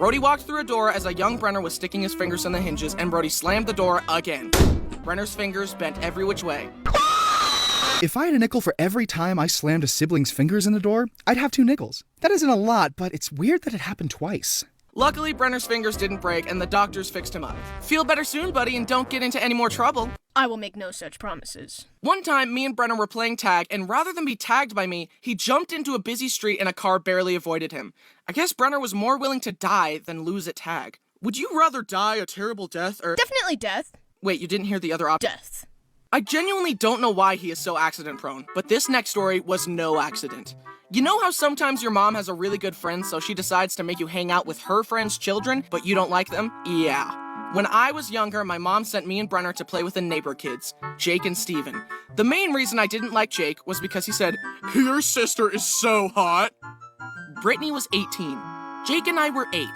Brody walked through a door as a young Brenner was sticking his fingers in the hinges, and Brody slammed the door again. Brenner's fingers bent every which way. If I had a nickel for every time I slammed a sibling's fingers in the door, I'd have 2 nickels. That isn't a lot, but it's weird that it happened twice. Luckily, Brenner's fingers didn't break, and the doctors fixed him up. Feel better soon, buddy, and don't get into any more trouble. I will make no such promises. One time, me and Brenner were playing tag, and rather than be tagged by me, he jumped into a busy street and a car barely avoided him. I guess Brenner was more willing to die than lose at tag. Would you rather die a terrible death or... Definitely death. Wait, you didn't hear the other option? Death. I genuinely don't know why he is so accident-prone, but this next story was no accident. You know how sometimes your mom has a really good friend, so she decides to make you hang out with her friends' children, but you don't like them? Yeah. When I was younger, my mom sent me and Brenner to play with the neighbor kids, Jake and Steven. The main reason I didn't like Jake was because he said, "Your sister is so hot." Brittany was 18. Jake and I were 8.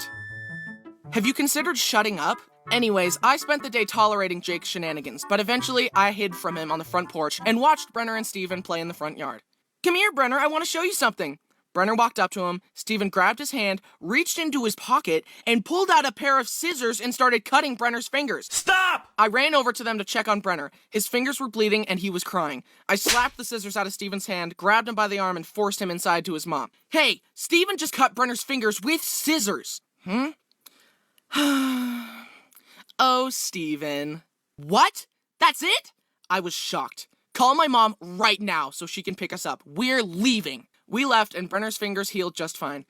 Have you considered shutting up? Anyways, I spent the day tolerating Jake's shenanigans, but eventually I hid from him on the front porch and watched Brenner and Steven play in the front yard. "Come here, Brenner, I want to show you something." Brenner walked up to him, Steven grabbed his hand, reached into his pocket, and pulled out a pair of scissors and started cutting Brenner's fingers. Stop! I ran over to them to check on Brenner. His fingers were bleeding and he was crying. I slapped the scissors out of Steven's hand, grabbed him by the arm, and forced him inside to his mom. "Hey, Steven just cut Brenner's fingers with scissors." Oh, Steven. What? That's it? I was shocked. Call my mom right now so she can pick us up. We're leaving. We left and Brenner's fingers healed just fine.